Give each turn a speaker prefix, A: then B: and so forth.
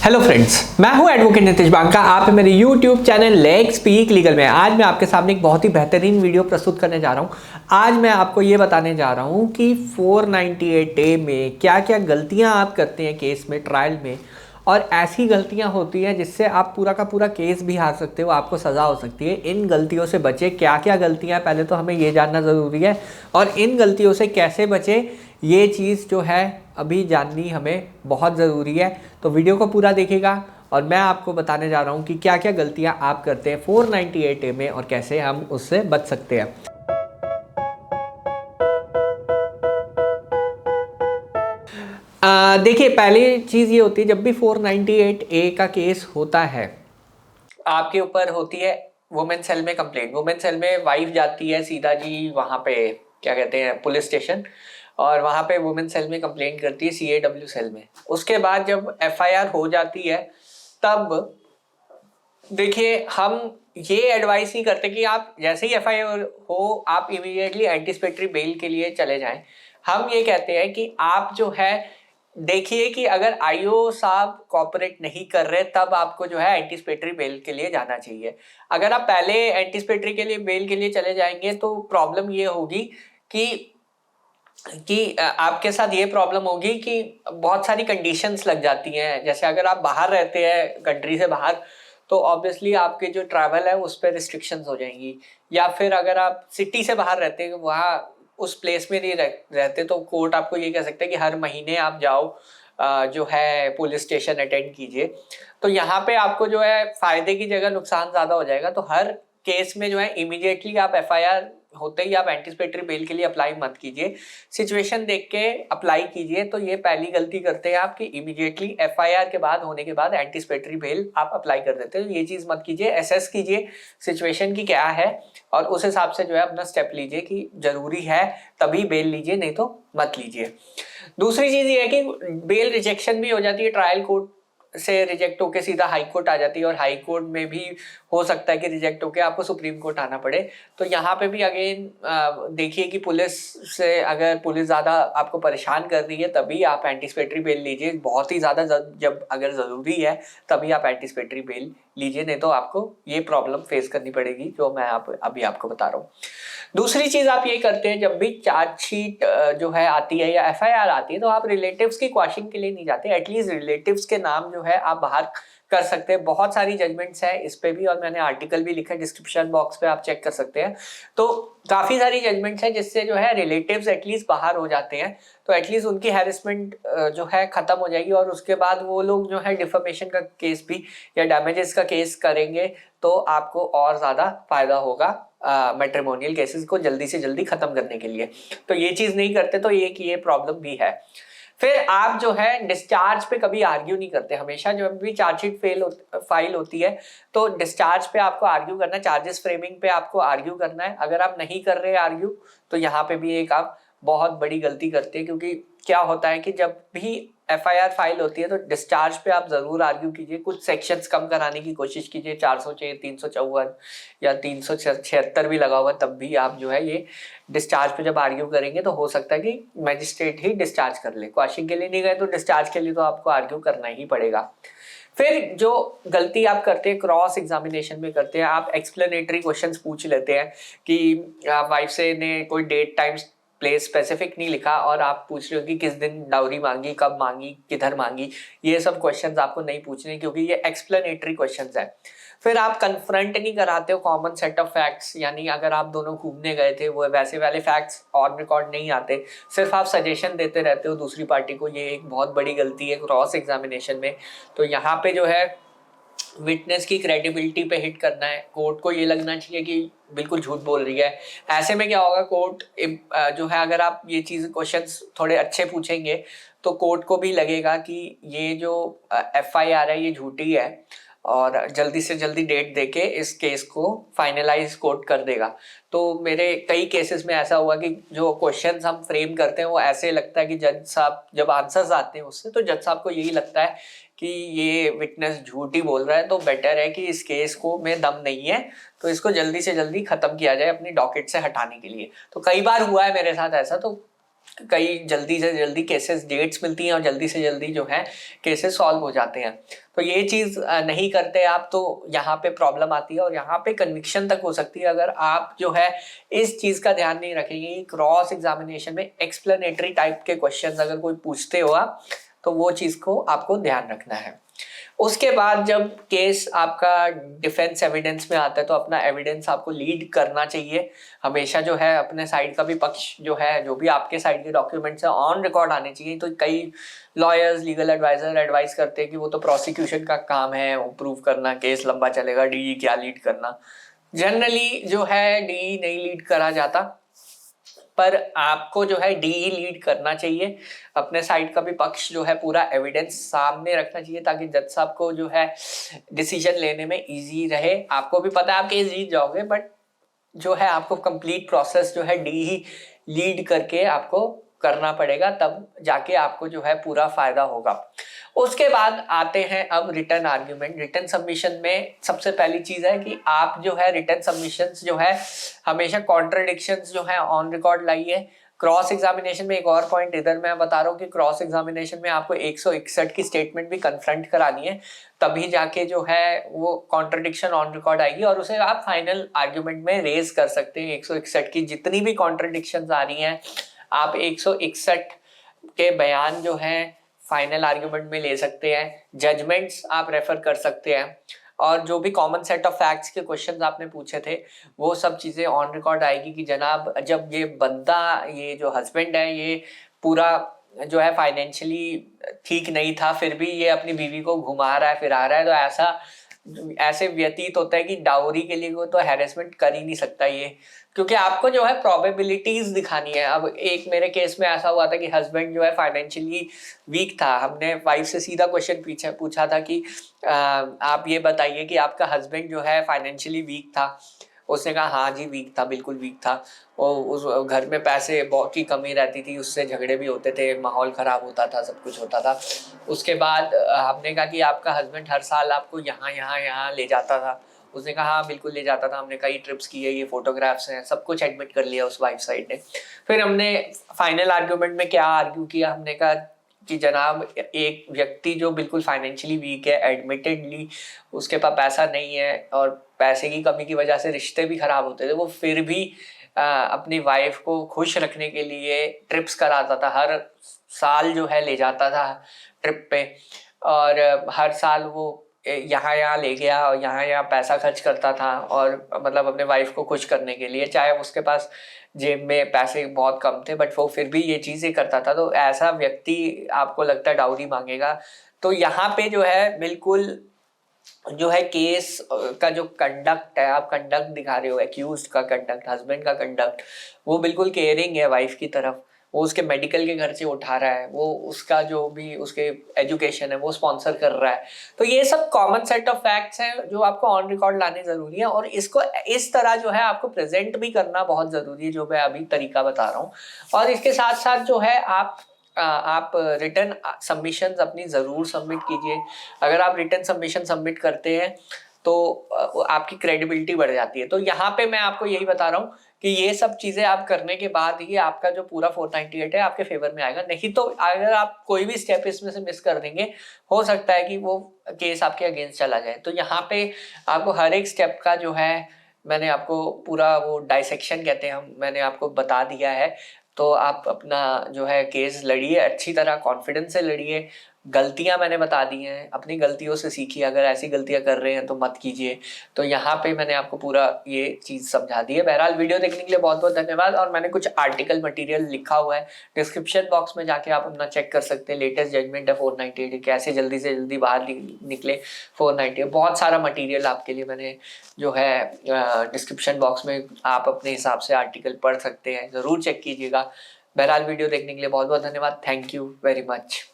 A: Hello friends, मैं हूं advocate Nitesh Banka. आप हैं मेरे YouTube channel let's speak legal में। आज मैं आपके सामने एक बहुत ही बेहतरीन वीडियो प्रस्तुत करने जा रहा हूं। आज मैं आपको ये बताने जा रहा हूं कि 498A में क्या क्या गलतियां आप करते हैं केस में, ट्रायल में, और ऐसी गलतियां होती हैं जिससे आप पूरा का पूरा केस भी हार सकते हो, आपको सज़ा हो सकती है। इन गलतियों से बचे। क्या क्या गलतियां, पहले तो हमें ये जानना ज़रूरी है, और इन गलतियों से कैसे बचे ये चीज़ जो है अभी जाननी हमें बहुत ज़रूरी है। तो वीडियो को पूरा देखिएगा और मैं आपको बताने जा रहा हूँ कि क्या क्या गलतियाँ आप करते हैं 498A में और कैसे हम उससे बच सकते हैं। देखिए, पहली चीज़ ये होती है, जब भी 498A का केस होता है आपके ऊपर होती है वुमेन सेल में कंप्लेंट। वुमेन सेल में वाइफ जाती है सीधा जी वहाँ पे, क्या कहते हैं, पुलिस स्टेशन, और वहाँ पे वुमेन सेल में कंप्लेंट करती है CAW सेल में। उसके बाद जब FIR हो जाती है तब देखिए, हम ये एडवाइस नहीं करते कि आप जैसे ही FIR हो आप इमीडिएटली एंटीसिपेटरी बेल के लिए चले जाएं। हम ये कहते हैं कि आप जो है देखिए कि अगर IO साहब कॉपरेट नहीं कर रहे तब आपको जो है एंटीसिपेटरी बेल के लिए जाना चाहिए। अगर आप पहले एंटीसिपेटरी के लिए बेल के लिए चले जाएंगे तो प्रॉब्लम ये होगी कि आपके साथ ये प्रॉब्लम होगी कि बहुत सारी कंडीशंस लग जाती हैं। जैसे अगर आप बाहर रहते हैं, कंट्री से बाहर, तो ऑब्वियसली आपके जो ट्रैवल है उस पर रिस्ट्रिक्शंस हो जाएंगी। या फिर अगर आप सिटी से बाहर रहते हैं, वहाँ उस प्लेस में नहीं रहते, तो कोर्ट आपको ये कह सकता है कि हर महीने आप जाओ, जो है पुलिस स्टेशन अटेंड कीजिए। तो यहाँ पे आपको जो है फायदे की जगह नुकसान ज्यादा हो जाएगा। तो हर केस में जो है इमीडिएटली आप FIR होते ही आप एंटीसिपेटरी बेल के लिए अप्लाई मत कीजिए, सिचुएशन देख के अप्लाई कीजिए। तो ये पहली गलती करते हैं आप कि इमीडिएटली FIR के बाद होने के बाद एंटीसिपेटरी बेल आप अप्लाई कर देते हो। ये चीज मत कीजिए, असेस कीजिए सिचुएशन की क्या है और उस हिसाब से जो है अपना स्टेप लीजिए कि जरूरी है तभी बेल लीजिए, नहीं तो मत लीजिए। दूसरी चीज ये है कि बेल रिजेक्शन भी हो जाती है, ट्रायल कोर्ट से रिजेक्ट होके सीधा हाई कोर्ट आ जाती है, और हाई कोर्ट में भी हो सकता है कि रिजेक्ट होके आपको सुप्रीम कोर्ट आना पड़े। तो यहाँ पे भी अगेन देखिए कि पुलिस से, अगर पुलिस ज्यादा आपको परेशान कर रही है तभी आप एंटीसिपेटरी बेल लीजिए। बहुत ही ज्यादा जब अगर जरूरी है तभी आप एंटीसिपेटरी बेल लीजिए, नहीं तो आपको ये प्रॉब्लम फेस करनी पड़ेगी जो मैं अभी आपको बता रहा हूँ। दूसरी चीज आप ये करते हैं, जब भी चार्जशीट जो है आती है या FIR आती है, तो आप रिलेटिव्स की क्वाशिंग के लिए नहीं जाते। एटलीस्ट रिलेटिव्स के नाम जो है आप बाहर कर सकते हैं। बहुत सारी जजमेंट्स हैं इस पे भी, और मैंने आर्टिकल भी लिखा है, डिस्क्रिप्शन बॉक्स पे आप चेक कर सकते हैं। तो काफी सारी जजमेंट्स हैं जिससे जो है रिलेटिव्स एटलीस्ट बाहर हो जाते हैं, तो एटलीस्ट उनकी हैरेसमेंट जो है खत्म हो जाएगी, और उसके बाद वो लोग जो है डिफेमेशन का केस भी या डैमेजेस का केस करेंगे, तो आपको और ज्यादा फायदा होगा मैट्रिमोनियल केसेस को जल्दी से जल्दी खत्म करने के लिए। तो ये चीज नहीं करते, तो ये प्रॉब्लम भी है। फिर आप जो है डिस्चार्ज पे कभी आर्ग्यू नहीं करते। हमेशा जब भी चार्जशीट फाइल होती है तो डिस्चार्ज पे आपको आर्ग्यू करना है, चार्जेस फ्रेमिंग पे आपको आर्ग्यू करना है। अगर आप नहीं कर रहे आर्ग्यू तो यहाँ पे भी एक आप बहुत बड़ी गलती करते हैं, क्योंकि क्या होता है कि जब भी FIR फाइल होती है तो डिस्चार्ज पे आप जरूर आर्ग्यू कीजिए, कुछ सेक्शंस कम कराने की कोशिश कीजिए। 406, 354 या 376 भी लगा हुआ, तब भी आप जो है ये डिस्चार्ज पे जब आर्ग्यू करेंगे तो हो सकता है कि मैजिस्ट्रेट ही डिस्चार्ज कर ले। क्वाशिंग के लिए नहीं गए तो डिस्चार्ज के लिए तो आपको आर्ग्यू करना ही पड़ेगा। फिर जो गलती आप करते हैं क्रॉस एग्जामिनेशन में करते हैं, आप एक्सप्लेनेटरी क्वेश्चंस पूछ लेते हैं कि वाइफ से ने कोई डेट टाइम प्लेस स्पेसिफिक नहीं लिखा और आप पूछ रहे हो कि किस दिन डाउरी मांगी, कब मांगी, किधर मांगी। ये सब क्वेश्चंस आपको नहीं पूछने, क्योंकि ये एक्सप्लेनेटरी क्वेश्चंस है। फिर आप कन्फ्रंट नहीं कराते हो कॉमन सेट ऑफ फैक्ट्स, यानी अगर आप दोनों घूमने गए थे वो वैसे वाले फैक्ट्स ऑन रिकॉर्ड नहीं आते, सिर्फ आप सजेशन देते रहते हो दूसरी पार्टी को। ये एक बहुत बड़ी गलती है क्रॉस एग्जामिनेशन में। तो यहाँ पे जो है विटनेस की क्रेडिबिलिटी पे हिट करना है। कोर्ट को ये लगना चाहिए कि बिल्कुल झूठ बोल रही है। ऐसे में क्या होगा, कोर्ट जो है, अगर आप ये चीज क्वेश्चंस थोड़े अच्छे पूछेंगे तो कोर्ट को भी लगेगा कि ये जो FIR है ये झूठी है, और जल्दी से जल्दी डेट देके इस केस को फाइनलाइज कोर्ट कर देगा। तो मेरे कई केसेस में ऐसा हुआ कि जो क्वेश्चंस हम फ्रेम करते हैं वो ऐसे लगता है कि जज साहब जब आंसर्स आते हैं उससे, तो जज साहब को यही लगता है कि ये विटनेस झूठ ही बोल रहा है, तो बेटर है कि इस केस को में दम नहीं है, तो इसको जल्दी से जल्दी खत्म किया जाए अपनी डॉकेट से हटाने के लिए। तो कई बार हुआ है मेरे साथ ऐसा। तो कई जल्दी से जल्दी केसेस डेट्स मिलती हैं और जल्दी से जल्दी जो है केसेस सॉल्व हो जाते हैं। तो ये चीज़ नहीं करते आप तो यहाँ पे प्रॉब्लम आती है और यहाँ पे कन्विक्शन तक हो सकती है अगर आप जो है इस चीज़ का ध्यान नहीं रखेंगे। क्रॉस एग्जामिनेशन में एक्सप्लेनेटरी टाइप के क्वेश्चन अगर कोई पूछते हो आप तो वो चीज़ को आपको ध्यान रखना है। उसके बाद जब केस आपका डिफेंस एविडेंस में आता है तो अपना एविडेंस आपको लीड करना चाहिए हमेशा। जो है अपने साइड का भी पक्ष जो है, जो भी आपके साइड के डॉक्यूमेंट्स है ऑन रिकॉर्ड आने चाहिए। तो कई लॉयर्स, लीगल एडवाइजर एडवाइस करते हैं कि वो तो प्रोसिक्यूशन का काम है वो प्रूव करना, केस लंबा चलेगा, डीई क्या लीड करना। जनरली जो है डीई नहीं लीड करा जाता, पर आपको जो है डीई लीड करना चाहिए। अपने साइड का भी पक्ष जो है पूरा एविडेंस सामने रखना चाहिए ताकि जज साहब को जो है डिसीजन लेने में इजी रहे। आपको भी पता है आप केस जीत जाओगे, बट जो है आपको कंप्लीट प्रोसेस जो है डीई लीड करके आपको करना पड़ेगा, तब जाके आपको जो है पूरा फायदा होगा। उसके बाद आते हैं अब रिटर्न आर्ग्यूमेंट। रिटर्न सबमिशन में सबसे पहली चीज है कि आप जो है रिटर्न सबमिशंस जो है हमेशा कॉन्ट्रडिक्शंस जो है ऑन रिकॉर्ड लाइए। क्रॉस एग्जामिनेशन में एक और पॉइंट इधर मैं बता रहा हूँ कि क्रॉस एग्जामिनेशन में आपको 161 की स्टेटमेंट भी कन्फ्रंट करानी है, तभी जाके जो है वो कॉन्ट्रडिक्शन ऑन रिकॉर्ड आएगी और उसे आप फाइनल आर्ग्यूमेंट में रेज कर सकते हैं। 161 की जितनी भी कॉन्ट्रडिक्शंस आ रही हैं आप 161 के बयान जो हैं फाइनल आर्ग्यूमेंट में ले सकते हैं। जजमेंट्स आप रेफर कर सकते हैं और जो भी कॉमन सेट ऑफ फैक्ट्स के क्वेश्चंस आपने पूछे थे वो सब चीज़ें ऑन रिकॉर्ड आएगी कि जनाब जब ये बंदा, ये जो हस्बैंड है, ये पूरा जो है फाइनेंशियली ठीक नहीं था फिर भी ये अपनी बीवी को घुमा रहा है, फिरा रहा है, तो ऐसे व्यतीत होता है कि डाउरी के लिए वो तो हैरेसमेंट कर ही नहीं सकता ये, क्योंकि आपको जो है प्रोबेबिलिटीज दिखानी है। अब एक मेरे केस में ऐसा हुआ था कि हस्बैंड जो है फाइनेंशियली वीक था। हमने वाइफ से सीधा क्वेश्चन पूछा था कि आप ये बताइए कि आपका हस्बैंड जो है फाइनेंशियली वीक था। उसने कहा हाँ जी वीक था, बिल्कुल वीक था। वो उस घर में पैसे बहुत की कमी रहती थी, उससे झगड़े भी होते थे, माहौल ख़राब होता था, सब कुछ होता था। उसके बाद हमने कहा कि आपका हस्बैंड हर साल आपको यहाँ यहाँ यहाँ ले जाता था। उसने कहा हाँ बिल्कुल ले जाता था, हमने कई ट्रिप्स की है, ये फोटोग्राफ्स हैं, सब कुछ एडमिट कर लिया उस वाइफ साइड ने। फिर हमने फाइनल आर्ग्यूमेंट में क्या आर्ग्यू किया, हमने कहा कि जनाब एक व्यक्ति जो बिल्कुल फाइनेंशियली वीक है, एडमिटेडली उसके पास पैसा नहीं है और पैसे की कमी की वजह से रिश्ते भी खराब होते थे, वो फिर भी अपनी वाइफ को खुश रखने के लिए ट्रिप्स कराता था। हर साल जो है ले जाता था ट्रिप पे और हर साल वो यहाँ यहाँ ले गया और यहाँ यहाँ पैसा खर्च करता था और मतलब अपने वाइफ को खुश करने के लिए, चाहे उसके पास जेब में पैसे बहुत कम थे बट वो फिर भी ये चीज़ें करता था। तो ऐसा व्यक्ति आपको लगता है डाउरी मांगेगा? तो यहाँ पे जो है बिल्कुल जो है केस का जो कंडक्ट है, आप कंडक्ट दिखा रहे हो, एक्यूज्ड का कंडक्ट, हस्बैंड का कंडक्ट, वो बिल्कुल केयरिंग है वाइफ की तरफ। वो उसके मेडिकल के घर से उठा रहा है, वो उसका जो भी उसके एजुकेशन है वो स्पॉन्सर कर रहा है। तो ये सब कॉमन सेट ऑफ फैक्ट्स हैं जो आपको ऑन रिकॉर्ड लाने जरूरी है और इसको इस तरह जो है आपको प्रेजेंट भी करना बहुत जरूरी है, जो मैं अभी तरीका बता रहा हूँ। और इसके साथ साथ जो है आप रिटर्न सबमिशंस अपनी ज़रूर सबमिट कीजिए। अगर आप रिटर्न सबमिशन सबमिट करते हैं तो आपकी क्रेडिबिलिटी बढ़ जाती है। तो यहाँ पे मैं आपको यही बता रहा हूँ कि ये सब चीज़ें आप करने के बाद ही आपका जो पूरा 498 है आपके फेवर में आएगा। नहीं तो अगर आप कोई भी स्टेप इसमें से मिस कर देंगे, हो सकता है कि वो केस आपके अगेंस्ट चला जाए। तो यहाँ पे आपको हर एक स्टेप का जो है मैंने आपको पूरा वो डाइसेक्शन कहते हैं हम, मैंने आपको बता दिया है। तो आप अपना जो है केस लड़िए, अच्छी तरह कॉन्फिडेंस से लड़िए। गलतियां मैंने बता दी हैं, अपनी गलतियों से सीखिए, अगर ऐसी गलतियां कर रहे हैं तो मत कीजिए। तो यहाँ पे मैंने आपको पूरा ये चीज़ समझा दी है। बहरहाल वीडियो देखने के लिए बहुत बहुत धन्यवाद। और मैंने कुछ आर्टिकल मटेरियल लिखा हुआ है, डिस्क्रिप्शन बॉक्स में जाके आप अपना चेक कर सकते हैं। लेटेस्ट जजमेंट है 498, कैसे जल्दी से जल्दी बाहर निकले 498, बहुत सारा मटीरियल आपके लिए मैंने जो है डिस्क्रिप्शन बॉक्स में आप अपने हिसाब से आर्टिकल पढ़ सकते हैं, ज़रूर चेक कीजिएगा। बहरहाल वीडियो देखने के लिए बहुत बहुत धन्यवाद। Thank you very much.